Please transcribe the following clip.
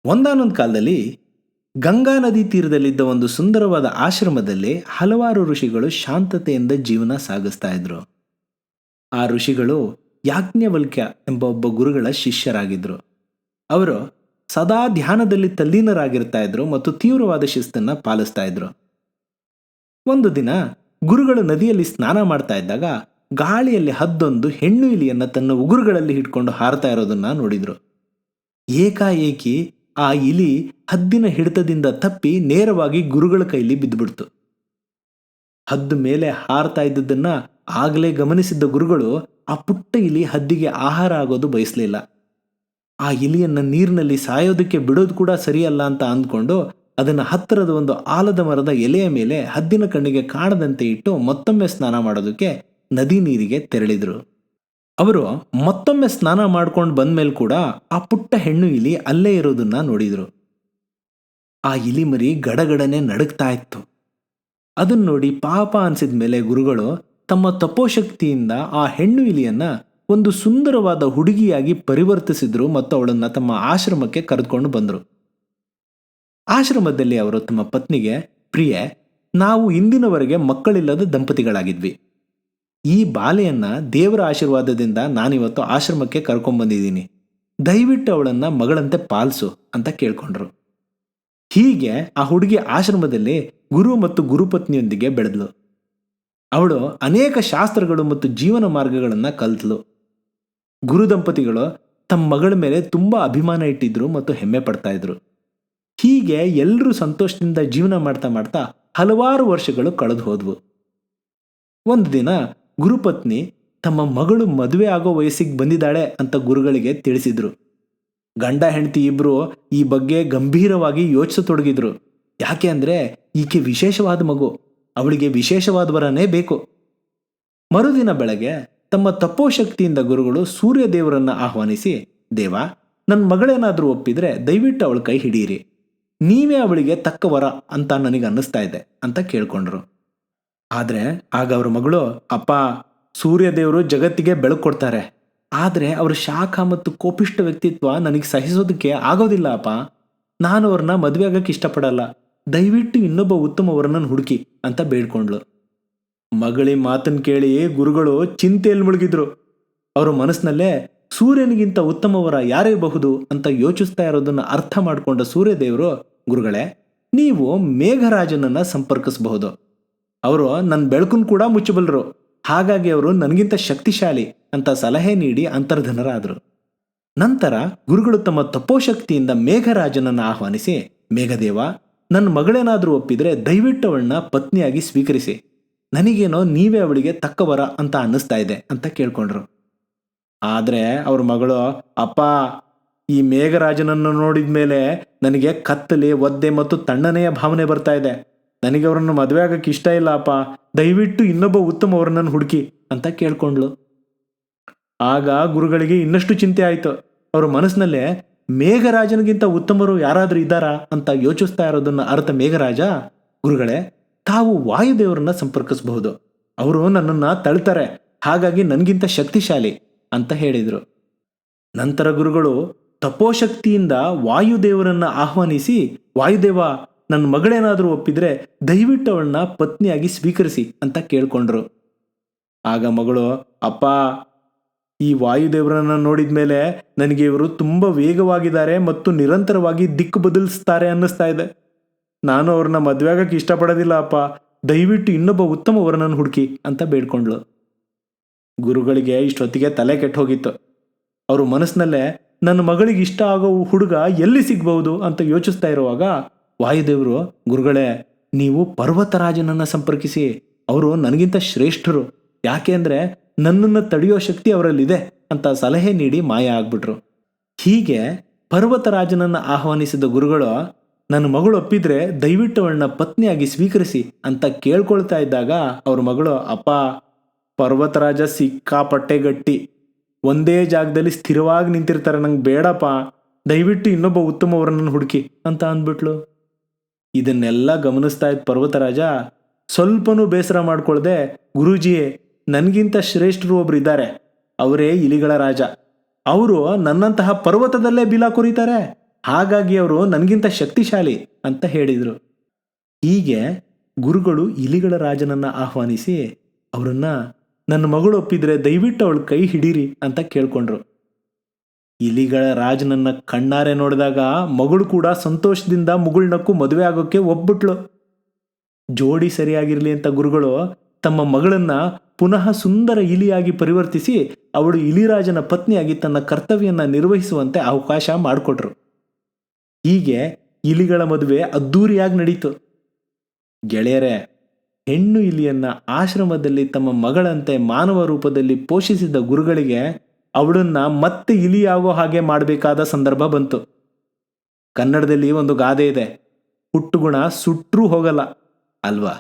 ಒಂದಾನೊಂದು ಕಾಲದಲ್ಲಿ ಗಂಗಾ ನದಿ ತೀರದಲ್ಲಿದ್ದ ಒಂದು ಸುಂದರವಾದ ಆಶ್ರಮದಲ್ಲಿ ಹಲವಾರು ಋಷಿಗಳು ಶಾಂತತೆಯಿಂದ ಜೀವನ ಸಾಗಿಸ್ತಾ ಇದ್ರು. ಆ ಋಷಿಗಳು ಯಾಜ್ಞವಲ್ಕ್ಯ ಎಂಬ ಒಬ್ಬ ಗುರುಗಳ ಶಿಷ್ಯರಾಗಿದ್ರು. ಅವರು ಸದಾ ಧ್ಯಾನದಲ್ಲಿ ತಲ್ಲೀನರಾಗಿರ್ತಾ ಇದ್ರು ಮತ್ತು ತೀವ್ರವಾದ ಶಿಸ್ತನ್ನ ಪಾಲಿಸ್ತಾ ಇದ್ರು. ಒಂದು ದಿನ ಗುರುಗಳು ನದಿಯಲ್ಲಿ ಸ್ನಾನ ಮಾಡ್ತಾ ಇದ್ದಾಗ ಗಾಳಿಯಲ್ಲಿ ಹದ್ದೊಂದು ಹೆಣ್ಣು ಇಲಿಯನ್ನ ತನ್ನ ಉಗುರುಗಳಲ್ಲಿ ಹಿಡ್ಕೊಂಡು ಹಾರ್ತಾ ಇರೋದನ್ನ ನೋಡಿದ್ರು. ಏಕಾಏಕಿ ಆ ಇಲಿ ಹದ್ದಿನ ಹಿಡಿತದಿಂದ ತಪ್ಪಿ ನೇರವಾಗಿ ಗುರುಗಳ ಕೈಲಿ ಬಿದ್ದುಬಿಡ್ತು. ಹದ್ದು ಮೇಲೆ ಹಾರ್ತಾ ಇದ್ದದನ್ನ ಆಗಲೇ ಗಮನಿಸಿದ್ದ ಗುರುಗಳು ಆ ಪುಟ್ಟ ಇಲಿ ಹದ್ದಿಗೆ ಆಹಾರ ಆಗೋದು ಬಯಸಲಿಲ್ಲ. ಆ ಇಲಿಯನ್ನ ನೀರಿನಲ್ಲಿ ಸಾಯೋದಕ್ಕೆ ಬಿಡೋದು ಕೂಡ ಸರಿಯಲ್ಲ ಅಂತ ಅಂದ್ಕೊಂಡು ಅದನ್ನ ಹತ್ತಿರದ ಒಂದು ಆಲದ ಮರದ ಎಲೆಯ ಮೇಲೆ ಹದ್ದಿನ ಕಣ್ಣಿಗೆ ಕಾಣದಂತೆ ಇಟ್ಟು ಮತ್ತೊಮ್ಮೆ ಸ್ನಾನ ಮಾಡೋದಕ್ಕೆ ನದಿ ನೀರಿಗೆ ತೆರಳಿದ್ರು. ಅವರು ಮತ್ತೊಮ್ಮೆ ಸ್ನಾನ ಮಾಡ್ಕೊಂಡು ಬಂದ್ಮೇಲೆ ಕೂಡ ಆ ಪುಟ್ಟ ಹೆಣ್ಣು ಇಲಿ ಅಲ್ಲೇ ಇರೋದನ್ನ ನೋಡಿದ್ರು. ಆ ಇಲಿ ಮರಿ ಗಡಗಡನೆ ನಡುಗ್ತಾ ಇತ್ತು. ಅದನ್ನ ನೋಡಿ ಪಾಪ ಅನ್ಸಿದ ಮೇಲೆ ಗುರುಗಳು ತಮ್ಮ ತಪೋಶಕ್ತಿಯಿಂದ ಆ ಹೆಣ್ಣು ಇಲಿಯನ್ನ ಒಂದು ಸುಂದರವಾದ ಹುಡುಗಿಯಾಗಿ ಪರಿವರ್ತಿಸಿದ್ರು ಮತ್ತು ಅವಳನ್ನ ತಮ್ಮ ಆಶ್ರಮಕ್ಕೆ ಕರೆದುಕೊಂಡು ಬಂದರು. ಆಶ್ರಮದಲ್ಲಿ ಅವರು ತಮ್ಮ ಪತ್ನಿಗೆ, ಪ್ರಿಯೆ, ನಾವು ಇಂದಿನವರೆಗೆ ಮಕ್ಕಳಿಲ್ಲದ ದಂಪತಿಗಳಾಗಿದ್ವಿ. ಈ ಬಾಲೆಯನ್ನ ದೇವರ ಆಶೀರ್ವಾದದಿಂದ ನಾನಿವತ್ತು ಆಶ್ರಮಕ್ಕೆ ಕರ್ಕೊಂಡ್ಬಂದಿದ್ದೀನಿ. ದಯವಿಟ್ಟು ಅವಳನ್ನ ಮಗಳಂತೆ ಪಾಲಿಸು ಅಂತ ಕೇಳ್ಕೊಂಡ್ರು. ಹೀಗೆ ಆ ಹುಡುಗಿ ಆಶ್ರಮದಲ್ಲಿ ಗುರು ಮತ್ತು ಗುರುಪತ್ನಿಯೊಂದಿಗೆ ಬೆಳೆದ್ಲು. ಅವಳು ಅನೇಕ ಶಾಸ್ತ್ರಗಳು ಮತ್ತು ಜೀವನ ಮಾರ್ಗಗಳನ್ನ ಕಲ್ತಲು. ಗುರು ದಂಪತಿಗಳು ತಮ್ಮ ಮಗಳ ಮೇಲೆ ತುಂಬಾ ಅಭಿಮಾನ ಇಟ್ಟಿದ್ರು ಮತ್ತು ಹೆಮ್ಮೆ ಪಡ್ತಾ ಇದ್ರು. ಹೀಗೆ ಎಲ್ಲರೂ ಸಂತೋಷದಿಂದ ಜೀವನ ಮಾಡ್ತಾ ಮಾಡ್ತಾ ಹಲವಾರು ವರ್ಷಗಳು ಕಳೆದು ಹೋದ್ವು. ಒಂದು ದಿನ ಗುರುಪತ್ನಿ ತಮ್ಮ ಮಗಳು ಮದುವೆ ಆಗೋ ವಯಸ್ಸಿಗೆ ಬಂದಿದ್ದಾಳೆ ಅಂತ ಗುರುಗಳಿಗೆ ತಿಳಿಸಿದ್ರು. ಗಂಡ ಹೆಂಡತಿ ಇಬ್ರು ಈ ಬಗ್ಗೆ ಗಂಭೀರವಾಗಿ ಯೋಚಿಸತೊಡಗಿದ್ರು. ಯಾಕೆ ಅಂದ್ರೆ ಈಕೆ ವಿಶೇಷವಾದ ಮಗು, ಅವಳಿಗೆ ವಿಶೇಷವಾದ ವರನೇ ಬೇಕು. ಮರುದಿನ ಬೆಳಗ್ಗೆ ತಮ್ಮ ತಪೋಶಕ್ತಿಯಿಂದ ಗುರುಗಳು ಸೂರ್ಯ ದೇವರನ್ನ ಆಹ್ವಾನಿಸಿ, ದೇವ, ನನ್ನ ಮಗಳೇನಾದ್ರೂ ಒಪ್ಪಿದ್ರೆ ದಯವಿಟ್ಟು ಅವಳ ಕೈ ಹಿಡೀರಿ, ನೀವೇ ಅವಳಿಗೆ ತಕ್ಕ ವರ ಅಂತ ನನಗೆ ಅನ್ನಿಸ್ತಾ ಇದೆ ಅಂತ ಕೇಳ್ಕೊಂಡ್ರು. ಆದ್ರೆ ಆಗ ಅವ್ರ ಮಗಳು, ಅಪ್ಪ, ಸೂರ್ಯ ದೇವರು ಜಗತ್ತಿಗೆ ಬೆಳಕು ಕೊಡ್ತಾರೆ, ಆದ್ರೆ ಅವ್ರ ಶಾಖ ಮತ್ತು ಕೋಪಿಷ್ಟ ವ್ಯಕ್ತಿತ್ವ ನನಗೆ ಸಹಿಸೋದಕ್ಕೆ ಆಗೋದಿಲ್ಲ ಅಪ್ಪ. ನಾನು ಅವ್ರನ್ನ ಮದುವೆ ಆಗಕ್ಕೆ ಇಷ್ಟಪಡಲ್ಲ, ದಯವಿಟ್ಟು ಇನ್ನೊಬ್ಬ ಉತ್ತಮ ವರನನ್ನು ಹುಡುಕಿ ಅಂತ ಬೇಡ್ಕೊಂಡ್ಲು. ಮಗಳಿ ಮಾತನ್ನು ಕೇಳಿ ಗುರುಗಳು ಚಿಂತೆಯಲ್ಲಿ ಮುಳುಗಿದ್ರು. ಅವ್ರ ಮನಸ್ಸಿನಲ್ಲೇ ಸೂರ್ಯನಿಗಿಂತ ಉತ್ತಮ ವರ ಯಾರಿರಬಹುದು ಅಂತ ಯೋಚಿಸ್ತಾ ಇರೋದನ್ನ ಅರ್ಥ ಮಾಡಿಕೊಂಡ ಸೂರ್ಯದೇವರು, ಗುರುಗಳೇ, ನೀವು ಮೇಘರಾಜನನ್ನ ಸಂಪರ್ಕಿಸಬಹುದು, ಅವರು ನನ್ನ ಬೆಳಕನ್ನು ಕೂಡ ಮುಚ್ಚಬಲ್ಲರು, ಹಾಗಾಗಿ ಅವರು ನನಗಿಂತ ಶಕ್ತಿಶಾಲಿ ಅಂತ ಸಲಹೆ ನೀಡಿ ಅಂತರ್ಧನರಾದರು. ನಂತರ ಗುರುಗಳು ತಮ್ಮ ತಪೋಶಕ್ತಿಯಿಂದ ಮೇಘರಾಜನನ್ನ ಆಹ್ವಾನಿಸಿ, ಮೇಘದೇವ, ನನ್ನ ಮಗಳೇನಾದ್ರೂ ಒಪ್ಪಿದ್ರೆ ದಯವಿಟ್ಟು ಅವಳನ್ನ ಪತ್ನಿಯಾಗಿ ಸ್ವೀಕರಿಸಿ, ನನಗೇನೋ ನೀವೇ ಅವಳಿಗೆ ತಕ್ಕವರ ಅಂತ ಅನ್ನಿಸ್ತಾ ಇದೆ ಅಂತ ಕೇಳ್ಕೊಂಡ್ರು. ಆದ್ರೆ ಅವ್ರ ಮಗಳು, ಅಪ್ಪ, ಈ ಮೇಘರಾಜನನ್ನು ನೋಡಿದ ಮೇಲೆ ನನಗೆ ಕತ್ತಲೆ, ಒದ್ದೆ ಮತ್ತು ತಣ್ಣನೆಯ ಭಾವನೆ ಬರ್ತಾ ಇದೆ, ನನಗೆ ಅವರನ್ನು ಮದುವೆ ಆಗಕ್ಕೆ ಇಷ್ಟ ಇಲ್ಲ ಅಪ್ಪ, ದಯವಿಟ್ಟು ಇನ್ನೊಬ್ಬ ಉತ್ತಮವರನ್ನು ಹುಡುಕಿ ಅಂತ ಕೇಳ್ಕೊಂಡ್ಲು. ಆಗ ಗುರುಗಳಿಗೆ ಇನ್ನಷ್ಟು ಚಿಂತೆ ಆಯ್ತು. ಅವ್ರ ಮನಸ್ಸಿನಲ್ಲೇ ಮೇಘರಾಜನಿಗಿಂತ ಉತ್ತಮರು ಯಾರಾದ್ರೂ ಇದ್ದಾರಾ ಅಂತ ಯೋಚಿಸ್ತಾ ಇರೋದನ್ನ ಅರ್ಥ ಮೇಘರಾಜ, ಗುರುಗಳೇ, ತಾವು ವಾಯುದೇವರನ್ನ ಸಂಪರ್ಕಿಸಬಹುದು, ಅವರು ನನ್ನನ್ನ ತಳ್ತಾರೆ, ಹಾಗಾಗಿ ನನಗಿಂತ ಶಕ್ತಿಶಾಲಿ ಅಂತ ಹೇಳಿದ್ರು. ನಂತರ ಗುರುಗಳು ತಪೋಶಕ್ತಿಯಿಂದ ವಾಯುದೇವರನ್ನ ಆಹ್ವಾನಿಸಿ, ವಾಯುದೇವ, ನನ್ನ ಮಗಳೇನಾದ್ರೂ ಒಪ್ಪಿದ್ರೆ ದಯವಿಟ್ಟು ಅವಳನ್ನ ಪತ್ನಿಯಾಗಿ ಸ್ವೀಕರಿಸಿ ಅಂತ ಕೇಳ್ಕೊಂಡ್ರು. ಆಗ ಮಗಳು, ಅಪ್ಪ, ಈ ವಾಯುದೇವರನ್ನ ನೋಡಿದ ಮೇಲೆ ನನಗೆ ಇವರು ತುಂಬಾ ವೇಗವಾಗಿದ್ದಾರೆ ಮತ್ತು ನಿರಂತರವಾಗಿ ದಿಕ್ಕು ಬದಲಿಸ್ತಾರೆ ಅನ್ನಿಸ್ತಾ ಇದೆ, ನಾನು ಅವ್ರನ್ನ ಮದುವೆ ಆಗಕ್ಕೆ ಇಷ್ಟಪಡೋದಿಲ್ಲ ಅಪ್ಪ, ದಯವಿಟ್ಟು ಇನ್ನೊಬ್ಬ ಉತ್ತಮ ವರನನ್ನು ಹುಡುಕಿ ಅಂತ ಬೇಡ್ಕೊಂಡ್ಲು. ಗುರುಗಳಿಗೆ ಇಷ್ಟೊತ್ತಿಗೆ ತಲೆ ಕೆಟ್ಟು ಹೋಗಿತ್ತು. ಅವರು ಮನಸ್ಸಿನಲ್ಲೇ ನನ್ನ ಮಗಳಿಗೆ ಇಷ್ಟ ಆಗೋ ಹುಡುಗ ಎಲ್ಲಿ ಸಿಗ್ಬಹುದು ಅಂತ ಯೋಚಿಸ್ತಾ ಇರುವಾಗ ವಾಯುದೇವರು, ಗುರುಗಳೇ, ನೀವು ಪರ್ವತರಾಜನನ್ನ ಸಂಪರ್ಕಿಸಿ, ಅವರು ನನಗಿಂತ ಶ್ರೇಷ್ಠರು, ಯಾಕೆ ಅಂದ್ರೆ ನನ್ನನ್ನು ತಡೆಯೋ ಶಕ್ತಿ ಅವರಲ್ಲಿದೆ ಅಂತ ಸಲಹೆ ನೀಡಿ ಮಾಯ ಆಗ್ಬಿಟ್ರು. ಹೀಗೆ ಪರ್ವತರಾಜನನ್ನ ಆಹ್ವಾನಿಸಿದ ಗುರುಗಳು ನನ್ನ ಮಗಳು ಒಪ್ಪಿದ್ರೆ ದಯವಿಟ್ಟು ಅವಳನ್ನ ಪತ್ನಿಯಾಗಿ ಸ್ವೀಕರಿಸಿ ಅಂತ ಕೇಳ್ಕೊಳ್ತಾ ಇದ್ದಾಗ ಅವ್ರ ಮಗಳು, ಅಪ್ಪ, ಪರ್ವತರಾಜ ಸಿಕ್ಕಾಪಟ್ಟೆ ಗಟ್ಟಿ, ಒಂದೇ ಜಾಗದಲ್ಲಿ ಸ್ಥಿರವಾಗಿ ನಿಂತಿರ್ತಾರೆ, ನಂಗೆ ಬೇಡಪ್ಪ, ದಯವಿಟ್ಟು ಇನ್ನೊಬ್ಬ ಉತ್ತಮವರನ್ನು ಹುಡುಕಿ ಅಂತ ಅಂದ್ಬಿಟ್ಲು. ಇದನ್ನೆಲ್ಲ ಗಮನಿಸ್ತಾ ಇದ್ದ ಪರ್ವತರಾಜ ಸ್ವಲ್ಪನೂ ಬೇಸರ ಮಾಡ್ಕೊಳ್ದೆ, ಗುರೂಜಿಯೇ, ನನಗಿಂತ ಶ್ರೇಷ್ಠರು ಒಬ್ರು ಇದ್ದಾರೆ, ಅವರೇ ಇಲಿಗಳ ರಾಜ, ಅವರು ನನ್ನಂತಹ ಪರ್ವತದಲ್ಲೇ ಬಿಲ ಕೊರಿತಾರೆ, ಹಾಗಾಗಿ ಅವರು ನನಗಿಂತ ಶಕ್ತಿಶಾಲಿ ಅಂತ ಹೇಳಿದರು. ಹೀಗೆ ಗುರುಗಳು ಇಲಿಗಳ ರಾಜನನ್ನ ಆಹ್ವಾನಿಸಿ ಅವರನ್ನ ನನ್ನ ಮಗಳು ಒಪ್ಪಿದ್ರೆ ದಯವಿಟ್ಟು ಅವಳ ಕೈ ಹಿಡೀರಿ ಅಂತ ಕೇಳ್ಕೊಂಡ್ರು. ಇಲಿಗಳ ರಾಜನನ್ನ ಕಣ್ಣಾರೆ ನೋಡಿದಾಗ ಮಗಳು ಕೂಡ ಸಂತೋಷದಿಂದ ಮುಗುಳ್ನಕ್ಕೂ ಮದುವೆ ಆಗೋಕ್ಕೆ ಒಪ್ಬಿಟ್ಲು. ಜೋಡಿ ಸರಿಯಾಗಿರ್ಲಿ ಅಂತ ಗುರುಗಳು ತಮ್ಮ ಮಗಳನ್ನ ಪುನಃ ಸುಂದರ ಇಲಿಯಾಗಿ ಪರಿವರ್ತಿಸಿ ಅವಳು ಇಲಿರಾಜನ ಪತ್ನಿಯಾಗಿ ತನ್ನ ಕರ್ತವ್ಯನ ನಿರ್ವಹಿಸುವಂತೆ ಅವಕಾಶ ಮಾಡಿಕೊಟ್ರು. ಹೀಗೆ ಇಲಿಗಳ ಮದುವೆ ಅದ್ದೂರಿಯಾಗಿ ನಡೀತು. ಗೆಳೆಯರೇ, ಹೆಣ್ಣು ಇಲಿಯನ್ನ ಆಶ್ರಮದಲ್ಲಿ ತಮ್ಮ ಮಗಳಂತೆ ಮಾನವ ರೂಪದಲ್ಲಿ ಪೋಷಿಸಿದ ಗುರುಗಳಿಗೆ ಅವಳನ್ನ ಮತ್ತೆ ಇಲಿಯಾಗೋ ಹಾಗೆ ಮಾಡಬೇಕಾದ ಸಂದರ್ಭ ಬಂತು. ಕನ್ನಡದಲ್ಲಿ ಒಂದು ಗಾದೆ ಇದೆ, ಹುಟ್ಟುಗುಣ ಸುಟ್ರೂ ಹೋಗಲ್ಲ ಅಲ್ವಾ?